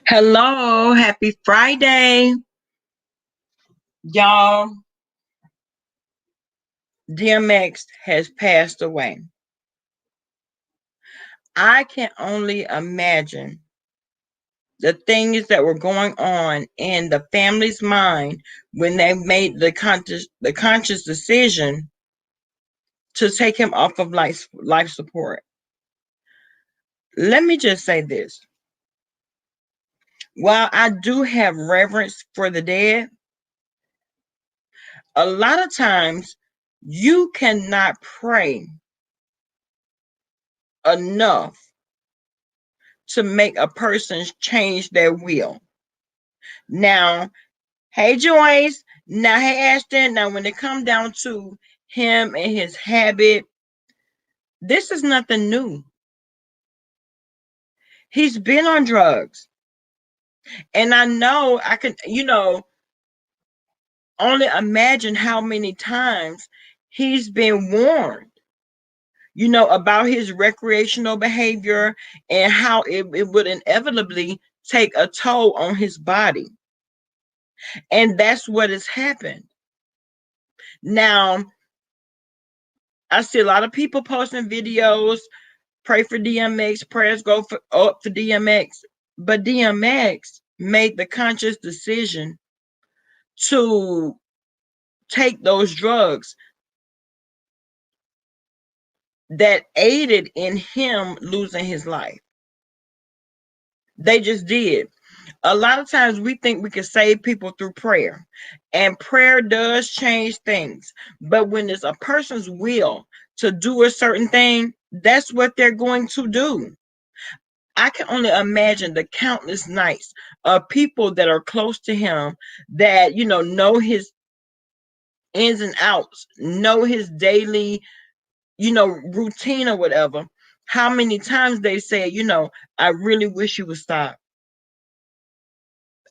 Hello, happy Friday, y'all. DMX has passed away. I can only imagine the things that were going on in the family's mind when they made the conscious decision to take him off of life support. Let me just say this. While I do have reverence for the dead, a lot of times you cannot pray enough to make a person change their will. Now, hey Joyce, now hey Ashton, now when it come down to him and his habit, this is nothing new. He's been on drugs. And I know I can, only imagine how many times he's been warned, about his recreational behavior and how it would inevitably take a toll on his body. And that's what has happened. Now, I see a lot of people posting videos, pray for DMX, prayers go up for DMX. But DMX made the conscious decision to take those drugs that aided in him losing his life. They just did. A lot of times we think we can save people through prayer, and prayer does change things. But when it's a person's will to do a certain thing, that's what they're going to do. I can only imagine the countless nights of people that are close to him that, know his ins and outs, know his daily, routine or whatever. How many times they say, I really wish you would stop.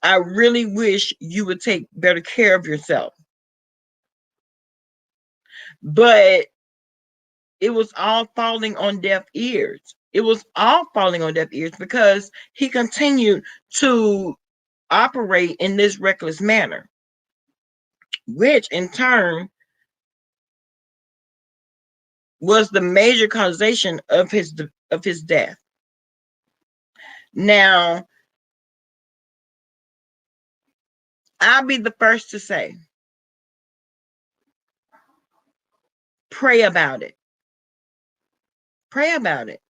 I really wish you would take better care of yourself. But it was all falling on deaf ears. It was all falling on deaf ears because he continued to operate in this reckless manner, which in turn was the major causation of his death. Now, I'll be the first to say, pray about it. Pray about it.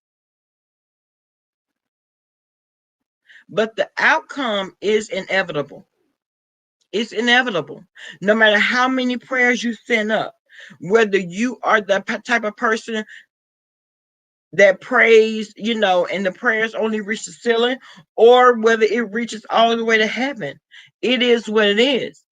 But the outcome is inevitable. It's inevitable. No matter how many prayers you send up, whether you are the type of person that prays, and the prayers only reach the ceiling, or whether it reaches all the way to heaven, it is what it is.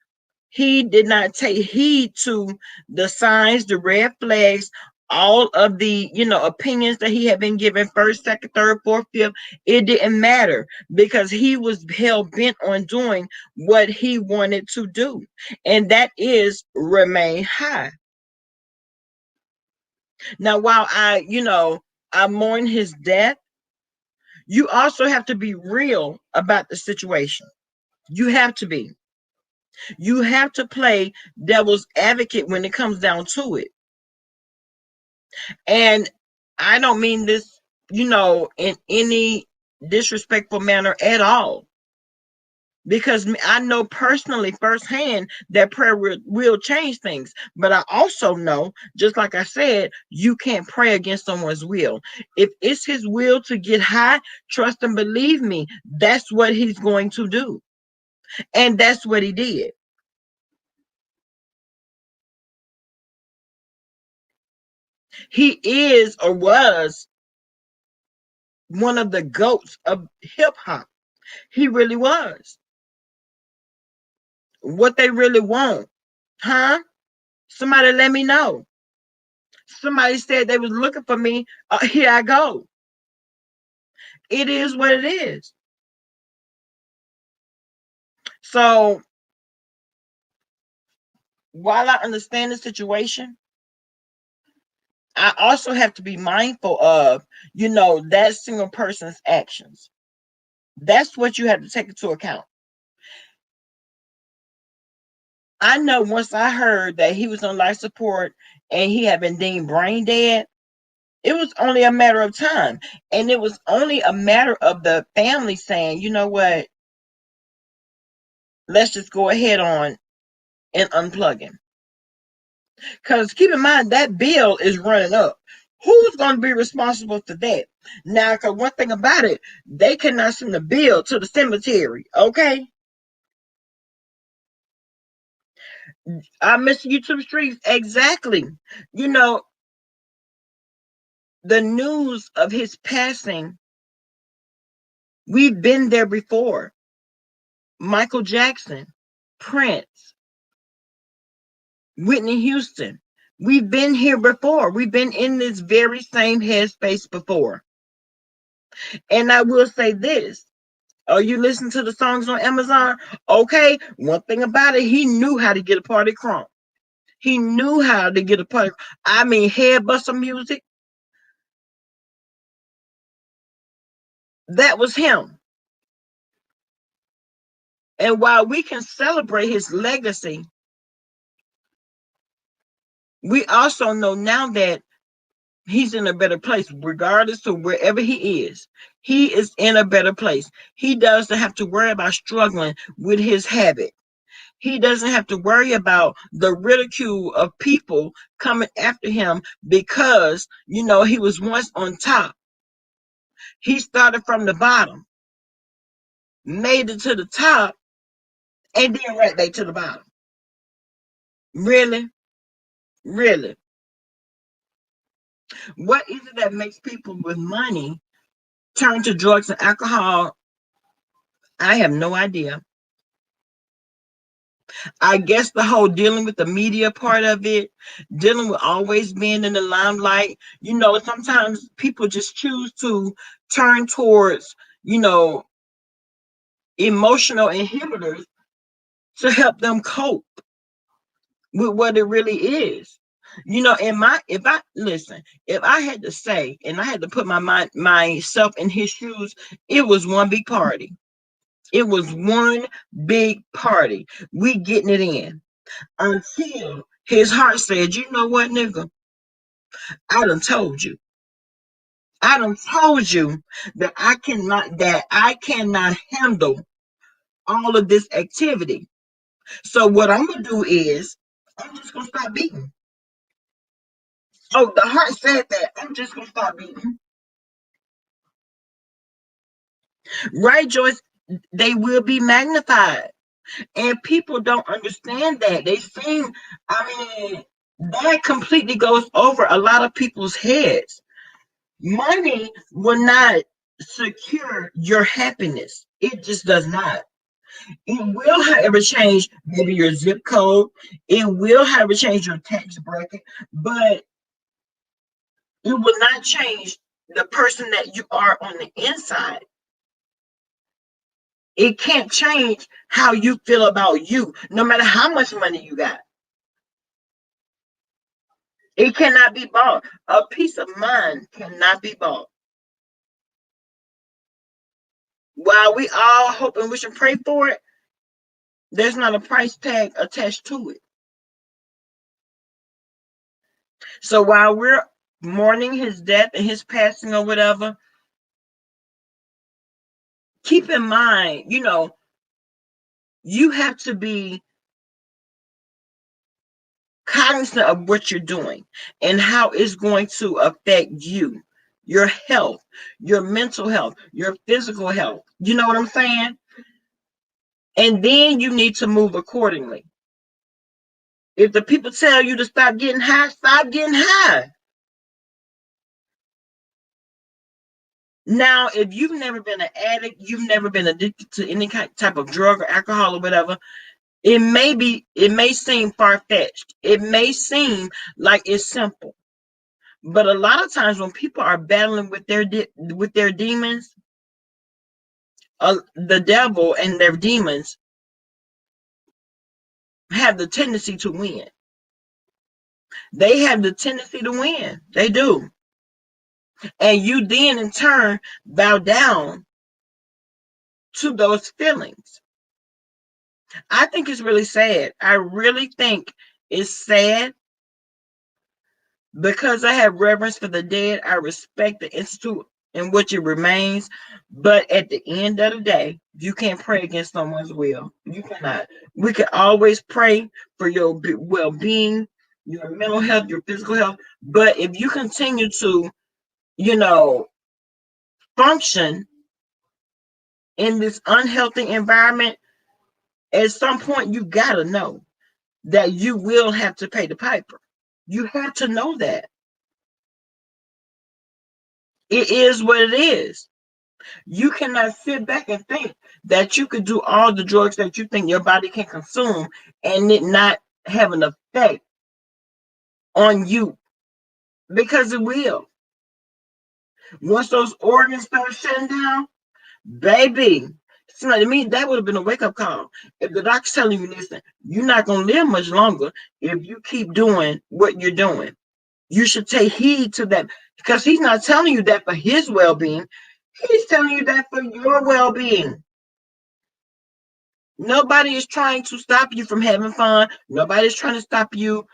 He did not take heed to the signs, the red flags, all of the, opinions that he had been given first, second, third, fourth, fifth. It didn't matter because he was hell bent on doing what he wanted to do. And that is remain high. Now, while I mourn his death, you also have to be real about the situation. You have to be. You have to play devil's advocate when it comes down to it. And I don't mean this, in any disrespectful manner at all. Because I know personally firsthand that prayer will change things. But I also know, just like I said, you can't pray against someone's will. If it's his will to get high, trust and believe me, that's what he's going to do. And that's what he did. He is or was one of the goats of hip hop. He really was. What they really want, huh? Somebody let me know. Somebody said they was looking for me. Here I go. It is what it is. So while I understand the situation, I also have to be mindful of, that single person's actions. That's what you have to take into account. I know once I heard that he was on life support and he had been deemed brain dead, it was only a matter of time. And it was only a matter of the family saying, you know what, let's just go ahead on and unplug him. Because keep in mind, that bill is running up. Who's going to be responsible for that? Now, because one thing about it, they cannot send the bill to the cemetery, okay? I miss YouTube streets. Exactly. You know, the news of his passing, we've been there before. Michael Jackson, Prince, Whitney Houston. We've been here before. We've been in this very same headspace before. And I will say this. Oh, you listen to the songs on Amazon? Okay. One thing about it, he knew how to get a party crunk. He knew how to get a party. I mean, headbuster music. That was him. And while we can celebrate his legacy, we also know now that he's in a better place, regardless of wherever he is. He is in a better place. He doesn't have to worry about struggling with his habit. He doesn't have to worry about the ridicule of people coming after him because, he was once on top. He started from the bottom, made it to the top, and then right back to the bottom. Really? Really? What is it that makes people with money turn to drugs and alcohol? I have no idea. I guess the whole dealing with the media part of it, dealing with always being in the limelight, sometimes people just choose to turn towards, emotional inhibitors to help them cope with what it really is. If I had to say and I had to put myself in his shoes, it was one big party. It was one big party. We getting it in until his heart said, you know what, nigga? I done told you. I done told you that I cannot handle all of this activity. So what I'm gonna do is I'm just gonna stop beating. Oh, the heart said that. I'm just gonna stop beating. Right, Joyce? They will be magnified. And people don't understand that. They seem, that completely goes over a lot of people's heads. Money will not secure your happiness. It just does not. It will, however, change maybe your zip code. It will, however, change your tax bracket, but it will not change the person that you are on the inside. It can't change how you feel about you, no matter how much money you got. It cannot be bought. A peace of mind cannot be bought. While we all hope and wish and pray for it, there's not a price tag attached to it. So while we're mourning his death and his passing or whatever, keep in mind, you have to be cognizant of what you're doing and how it's going to affect you, your health, your mental health, your physical health. You know what I'm saying? And then you need to move accordingly. If the people tell you to stop getting high, stop getting high. Now, if you've never been an addict, you've never been addicted to any type of drug or alcohol or whatever, it may seem far-fetched. It may seem like it's simple. But a lot of times when people are battling with their demons, the devil and their demons have the tendency to win. They have the tendency to win. They do. And you then in turn bow down to those feelings. I think it's really sad. I really think it's sad. Because I have reverence for the dead, I respect the institute in which it remains. But at the end of the day, you can't pray against someone's will. You cannot. We can always pray for your well being, your mental health, your physical health. But if you continue to, you know, function in this unhealthy environment, at some point you got to know that you will have to pay the piper. You have to know that. It is what it is. You cannot sit back and think that you could do all the drugs that you think your body can consume and it not have an effect on you, because it will. Once those organs start shutting down, baby, see, like, to me, that would have been a wake-up call. If the doctor's telling you, listen, you're not going to live much longer if you keep doing what you're doing. You should take heed to that, because he's not telling you that for his well-being. He's telling you that for your well-being. Nobody is trying to stop you from having fun. Nobody's trying to stop you,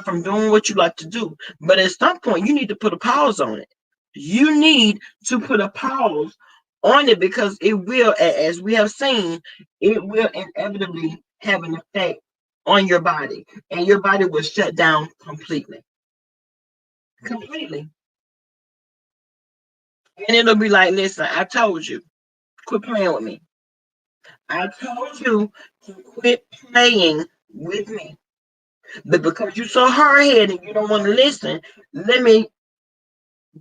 from doing what you like to do. But at some point, you need to put a pause on it. You need to put a pause on it, because it will, as we have seen, it will inevitably have an effect on your body, and your body will shut down completely. Completely. And it'll be like, listen, I told you, quit playing with me. I told you to quit playing with me. But because you're so hard-headed and you don't want to listen, let me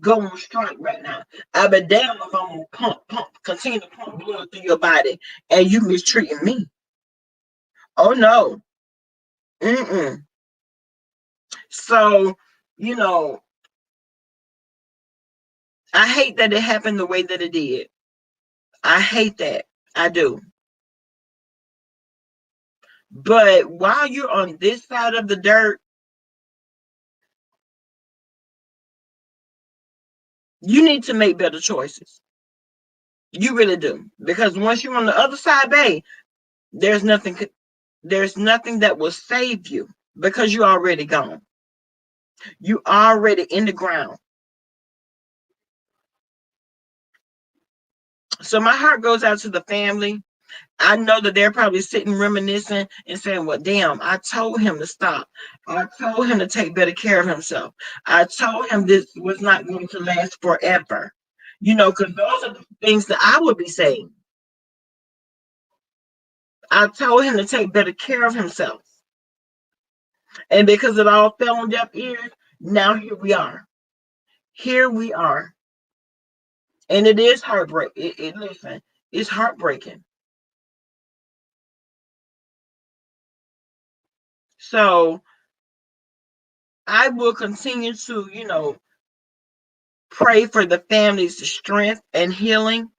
go on strike right now. I'll be damned if I'm going to continue to pump blood through your body and you mistreating me. Oh, no. Mm-mm. So, I hate that it happened the way that it did. I hate that. I do. But while you're on this side of the dirt, you need to make better choices. You really do. Because once you're on the other side, babe, there's nothing that will save you, because you're already gone. You already in the ground. So my heart goes out to the family. I know that they're probably sitting reminiscing and saying, well, damn, I told him to stop. I told him to take better care of himself. I told him this was not going to last forever. Because those are the things that I would be saying. I told him to take better care of himself. And because it all fell on deaf ears, now here we are. Here we are. And it is heartbreaking. Listen, it's heartbreaking. So I will continue to, pray for the family's strength and healing.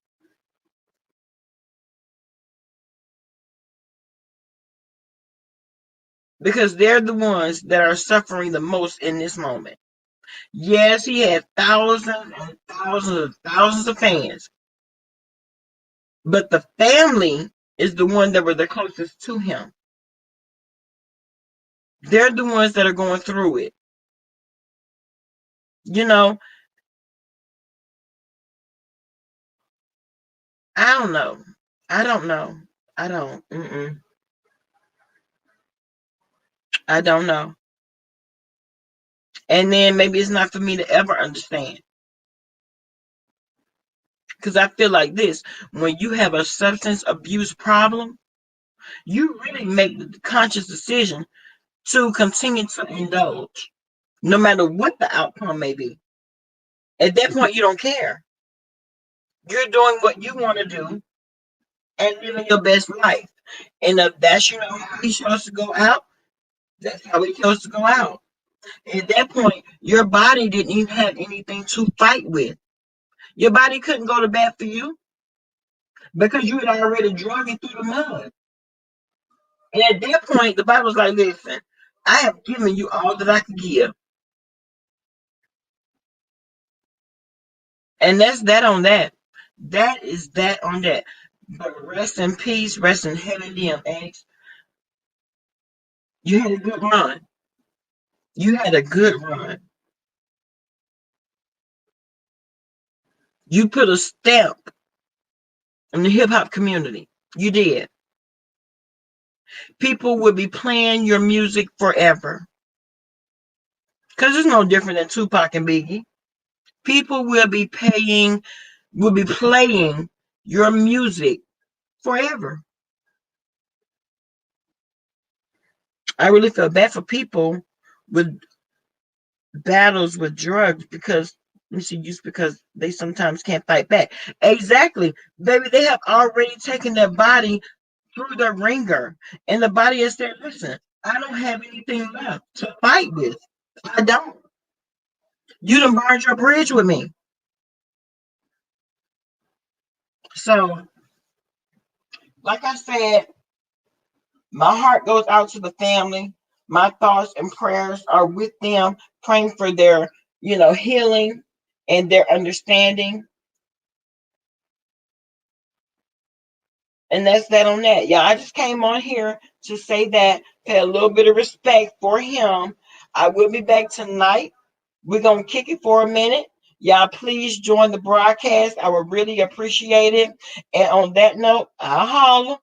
Because they're the ones that are suffering the most in this moment. Yes, he had thousands and thousands of fans. But the family is the one that were the closest to him. They're the ones that are going through it. I don't know. I don't know. I don't. I don't know. And then maybe it's not for me to ever understand. Because I feel like this, when you have a substance abuse problem, you really make the conscious decision to continue to indulge, no matter what the outcome may be. At that point, you don't care. You're doing what you want to do and living your best life. And if that's, how he chose to go out, that's how he chose to go out. At that point, your body didn't even have anything to fight with. Your body couldn't go to bat for you because you had already drug it through the mud. And at that point, the Bible's like, listen, I have given you all that I can give. And that's that on that. That is that on that. But rest in peace, rest in heaven, DMX. You had a good run. You had a good run. You put a stamp in the hip hop community. You did. People will be playing your music forever. Because it's no different than Tupac and Biggie. People will be playing your music forever. I really feel bad for people with battles with drugs because misuse because they sometimes can't fight back. Exactly. Baby, they have already taken their body through the ringer. And the body is there, listen, I don't have anything left to fight with. I don't. You done burned your bridge with me. So, like I said, my heart goes out to the family. My thoughts and prayers are with them, praying for their, healing and their understanding. And that's that on that. Yeah, I just came on here to say that, pay a little bit of respect for him. I will be back tonight. We're going to kick it for a minute. Y'all, please join the broadcast. I would really appreciate it. And on that note, I'll holler.